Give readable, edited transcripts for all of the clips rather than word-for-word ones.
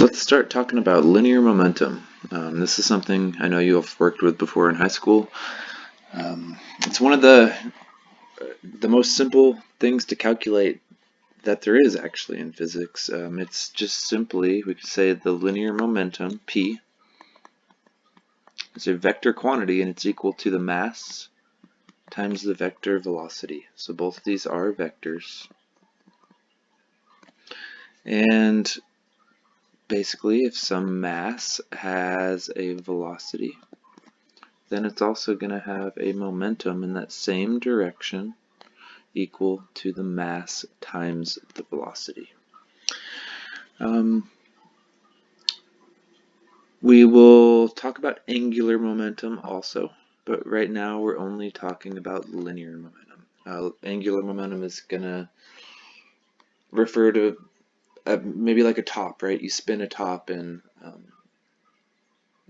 Let's start talking about linear momentum. This is something I know you have worked with before in high school. It's one of the most simple things to calculate that there is actually in physics. It's just simply, we could say the linear momentum, P, is a vector quantity and it's equal to the mass times the vector velocity. So both of these are vectors. And basically, if some mass has a velocity, then it's also going to have a momentum in that same direction equal to the mass times the velocity. We will talk about angular momentum also, but right now we're only talking about linear momentum. Angular momentum is going to refer to maybe like a top, right? You spin a top, and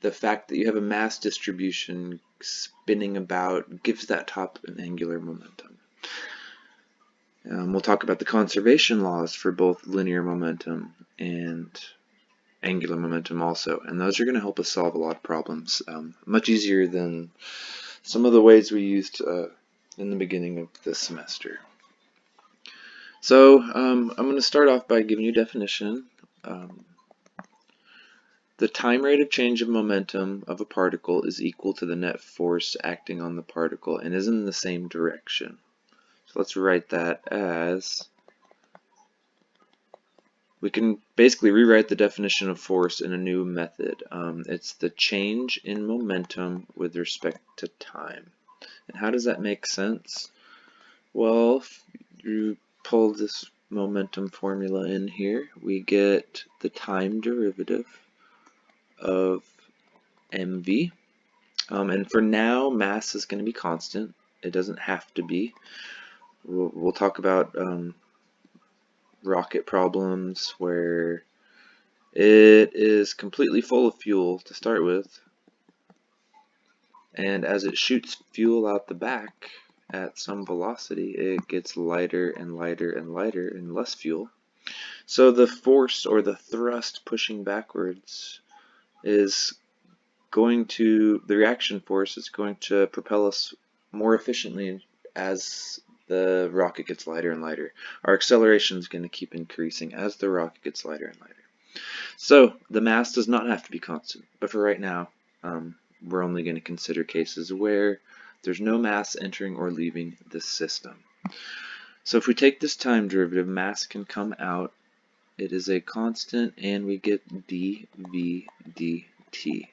the fact that you have a mass distribution spinning about gives that top an angular momentum. We'll talk about the conservation laws for both linear momentum and angular momentum also, and those are going to help us solve a lot of problems, much easier than some of the ways we used in the beginning of this semester. So I'm going to start off by giving you a definition. The time rate of change of momentum of a particle is equal to the net force acting on the particle and is in the same direction. So let's write that as, we can basically rewrite the definition of force in a new method. It's the change in momentum with respect to time. And how does that make sense? Well, if you pull this momentum formula in here, we get the time derivative of mv. And for now, mass is going to be constant. It doesn't have to be. We'll talk about rocket problems where it is completely full of fuel to start with, and as it shoots fuel out the back at some velocity, it gets lighter and lighter and lighter and less fuel. So the force or the thrust pushing backwards is going to, the reaction force is going to propel us more efficiently as the rocket gets lighter and lighter. Our acceleration is going to keep increasing as the rocket gets lighter and lighter. So the mass does not have to be constant, but for right now, we're only going to consider cases where there's no mass entering or leaving this system. So if we take this time derivative, mass can come out. It is a constant, and we get dv dt. You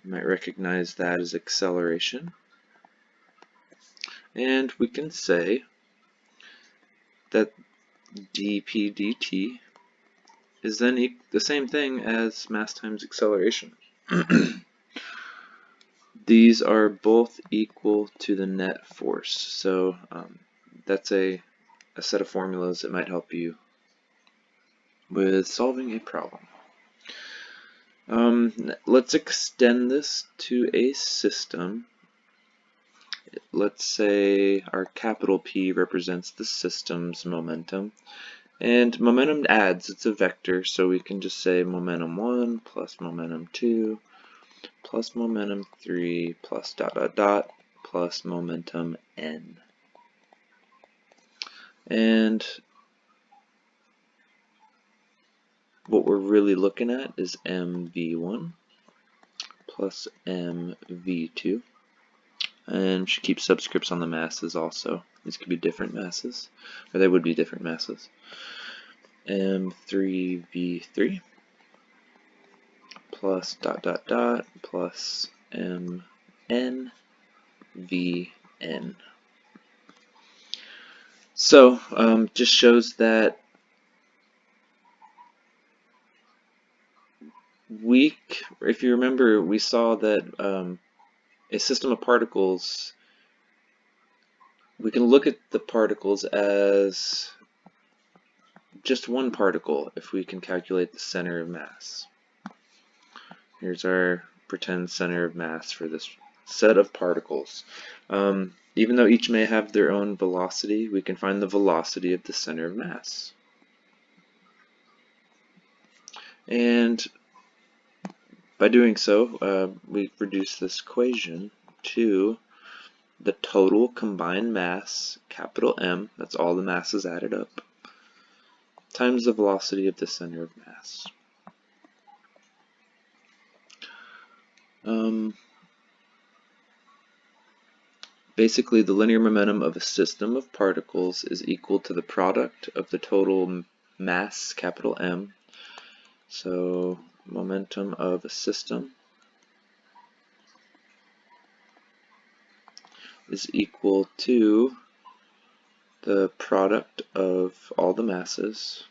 might recognize that as acceleration. And we can say that dp dt is then the same thing as mass times acceleration. These are both equal to the net force. So that's a set of formulas that might help you with solving a problem. Let's extend this to a system. Let's say our capital P represents the system's momentum. And momentum adds, it's a vector, so we can just say momentum 1 plus momentum 2 plus momentum 3 plus dot dot dot plus momentum n. And what we're really looking at is mv1 plus mv2. And should keep subscripts on the masses also. These could be different masses, or they would be different masses. M3v3 plus dot dot dot plus mn vn. So just shows that if you remember, we saw that a system of particles, we can look at the particles as just one particle if we can calculate the center of mass. Here's our pretend center of mass for this set of particles. Even though each may have their own velocity, we can find the velocity of the center of mass. And by doing so, we reduce this equation to the total combined mass, capital M, that's all the masses added up, times the velocity of the center of mass. Basically, the linear momentum of a system of particles is equal to the product of the total mass, capital M. So, momentum of a system is equal to the product of all the masses,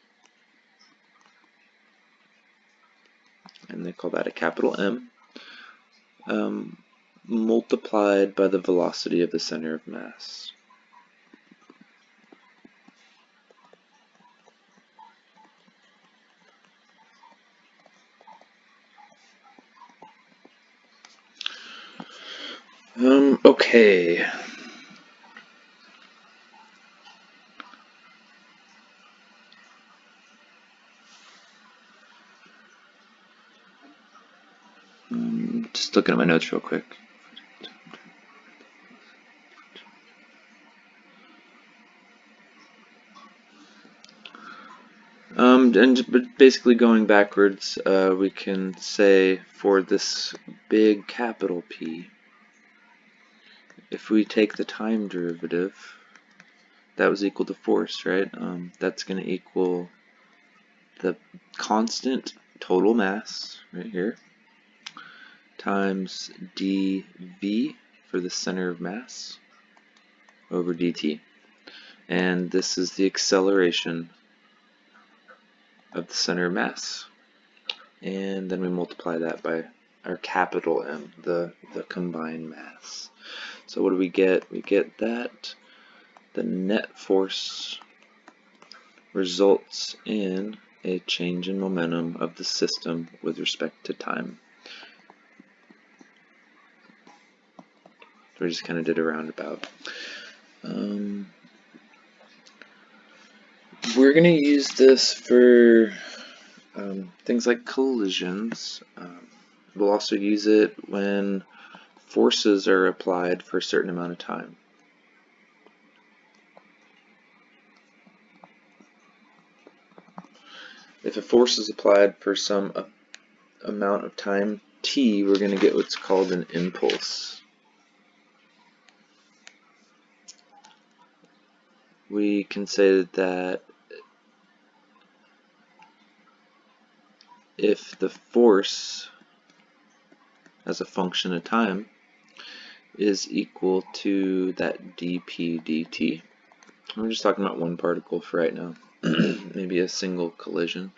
and they call that a capital M, multiplied by the velocity of the center of mass. Okay. Just looking at my notes real quick. But basically going backwards, we can say for this big capital P, if we take the time derivative, that was equal to force, right? That's going to equal the constant total mass, right here, times dV for the center of mass over dt. And this is the acceleration of the center of mass. And then we multiply that by our capital M, the combined mass. So what do we get? We get that the net force results in a change in momentum of the system with respect to time. So we just kind of did a roundabout. We're going to use this for things like collisions. We'll also use it when forces are applied for a certain amount of time. If a force is applied for some amount of time t, we're going to get what's called an impulse. We can say that if the force as a function of time is equal to that dp dt. We're just talking about one particle for right now, maybe a single collision.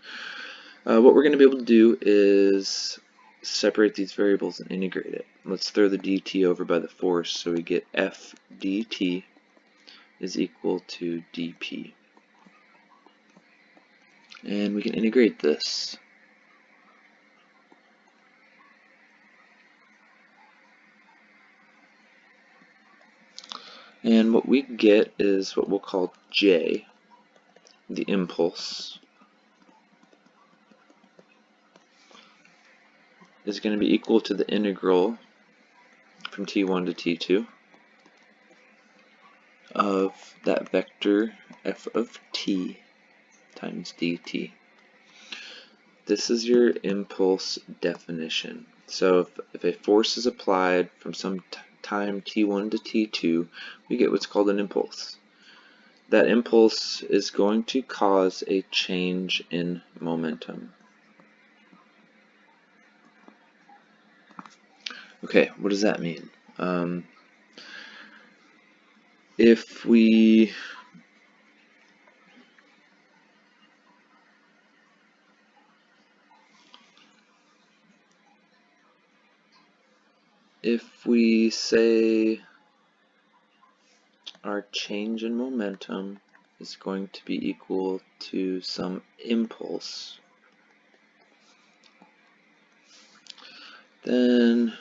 What we're going to be able to do is separate these variables and integrate it. Let's throw the dt over by the force, so we get f dt is equal to dp. And we can integrate this. And what we get is what we'll call J, the impulse, is going to be equal to the integral from t1 to t2 of that vector f of t times dt. This is your impulse definition. So if a force is applied from some time t1 to t2, we get what's called an impulse. That impulse is going to cause a change in momentum. Okay, what does that mean? If we say our change in momentum is going to be equal to some impulse, then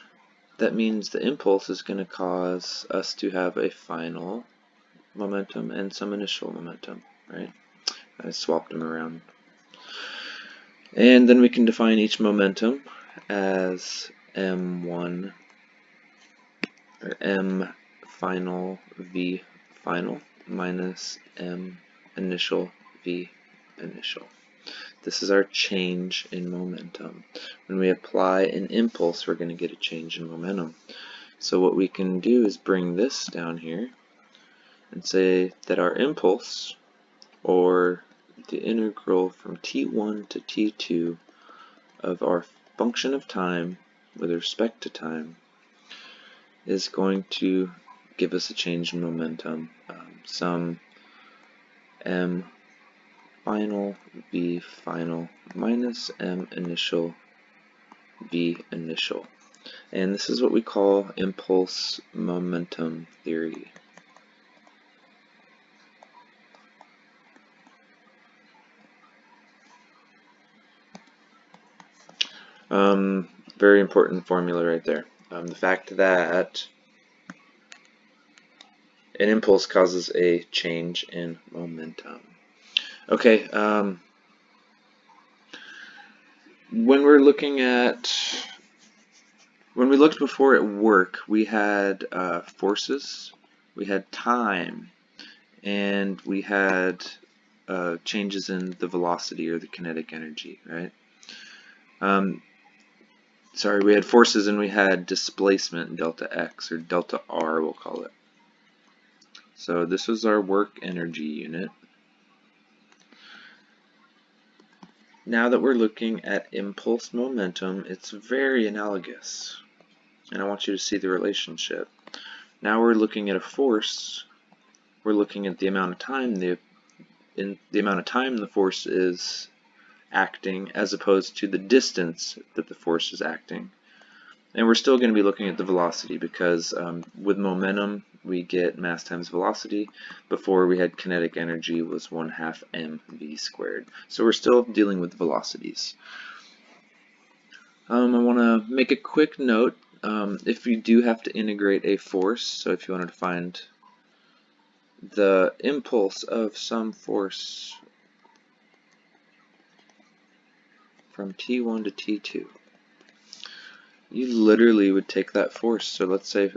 that means the impulse is going to cause us to have a final momentum and some initial momentum, right? I swapped them around. And then we can define each momentum as m1 or m final v final minus m initial v initial. This is our change in momentum. When we apply an impulse, we're going to get a change in momentum. So what we can do is bring this down here and say that our impulse, or the integral from t1 to t2 of our function of time with respect to time, is going to give us a change in momentum, some m final v final minus m initial v initial. And this is what we call impulse momentum theory. Very important formula right there. The fact that an impulse causes a change in momentum. Okay, when we looked before at work, we had forces, we had time, and we had changes in the velocity or the kinetic energy, right? Sorry, we had forces and we had displacement, delta x, or delta r we'll call it. So this was our work energy unit. Now that we're looking at impulse momentum, it's very analogous. And I want you to see the relationship. Now we're looking at a force. We're looking at the amount of time the force is acting as opposed to the distance that the force is acting. And we're still going to be looking at the velocity because with momentum we get mass times velocity. Before we had kinetic energy was 1/2 mv squared. So we're still dealing with velocities. I want to make a quick note. If you do have to integrate a force, so if you wanted to find the impulse of some force from T1 to T2, you literally would take that force. So let's say,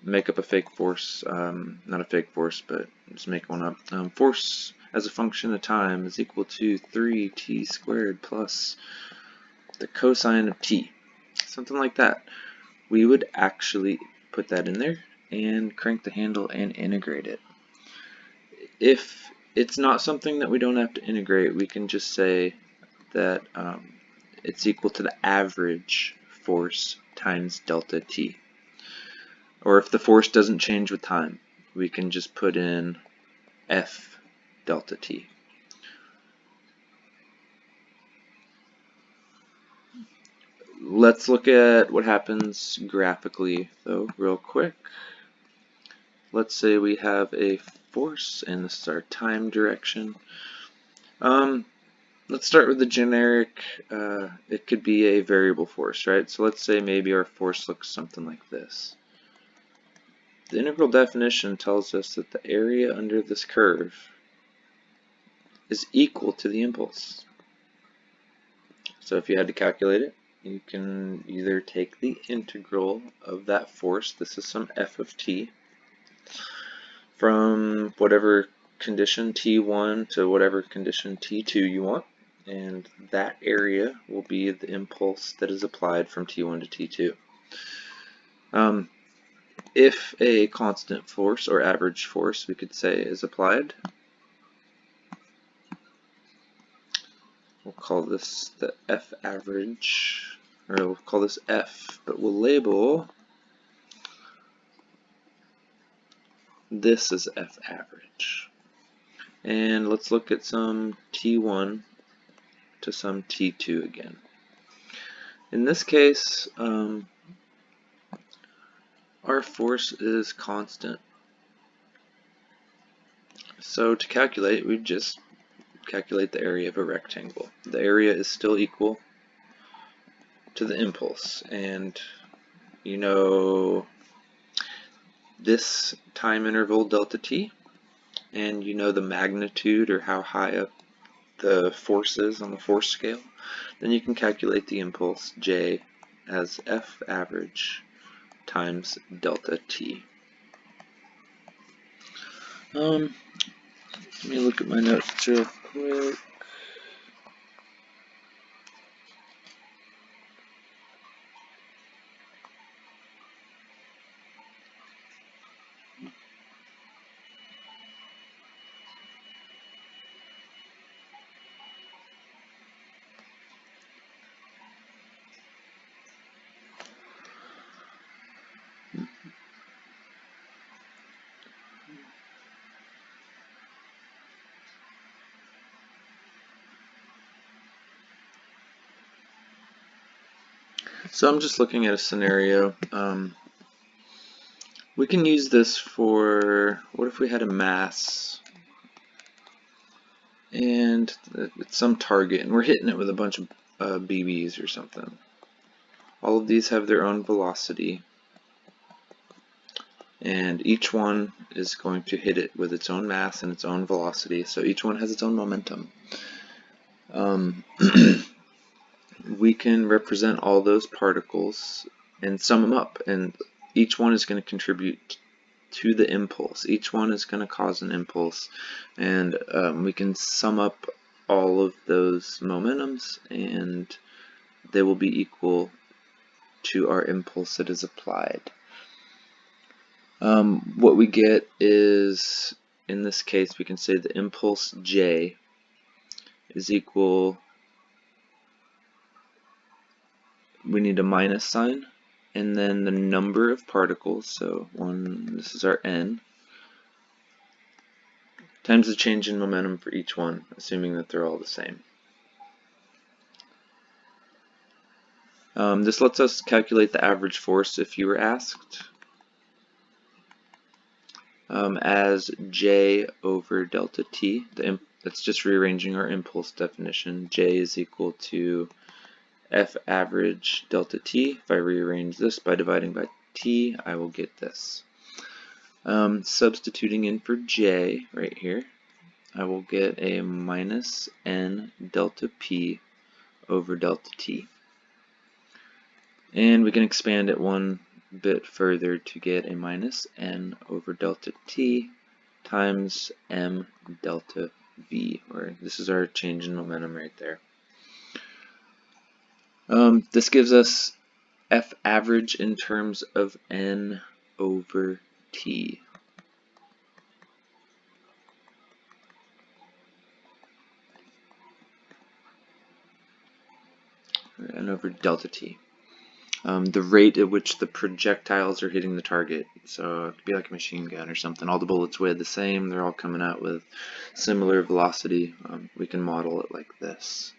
make up a fake force, not a fake force, but just make one up. Force as a function of time is equal to 3t squared plus the cosine of t. Something like that. We would actually put that in there and crank the handle and integrate it. If it's not something that we don't have to integrate, we can just say that it's equal to the average force times delta t. Or if the force doesn't change with time, we can just put in F delta t. Let's look at what happens graphically though real quick. Let's say we have a force and this is our time direction. Let's start with the generic, it could be a variable force, right? So let's say maybe our force looks something like this. The integral definition tells us that the area under this curve is equal to the impulse. So if you had to calculate it, you can either take the integral of that force, this is some f of t, from whatever condition t1 to whatever condition t2 you want, and that area will be the impulse that is applied from t1 to t2. If a constant force or average force, we could say, is applied, we'll call this the F average, or we'll call this F, but we'll label this as F average. And let's look at some T1 to some T2 again. In this case, our force is constant. So to calculate, we just calculate the area of a rectangle. The area is still equal to the impulse, and you know this time interval delta t, and you know the magnitude or how high up the forces on the force scale, then you can calculate the impulse J as F average times delta T. Let me look at my notes real quick. So I'm just looking at a scenario. We can use this for, what if we had a mass and it's some target and we're hitting it with a bunch of BBs or something. All of these have their own velocity, and each one is going to hit it with its own mass and its own velocity, so each one has its own momentum. We can represent all those particles and sum them up, and each one is going to contribute to the impulse. Each one is going to cause an impulse, and we can sum up all of those momentums, and they will be equal to our impulse that is applied. What we get is, in this case, we can say the impulse J is equal, we need a minus sign, and then the number of particles, so this is our n, times the change in momentum for each one, assuming that they're all the same. This lets us calculate the average force if you were asked, as J over delta T. That's just rearranging our impulse definition. J is equal to F average delta T. If I rearrange this by dividing by T, I will get this. Substituting in for J right here, I will get a minus N delta P over delta T. And we can expand it one bit further to get a minus N over delta T times M delta V, or this is our change in momentum right there. This gives us F average in terms of N over T. N over delta T. The rate at which the projectiles are hitting the target. So it could be like a machine gun or something. All the bullets weigh the same. They're all coming out with similar velocity. We can model it like this.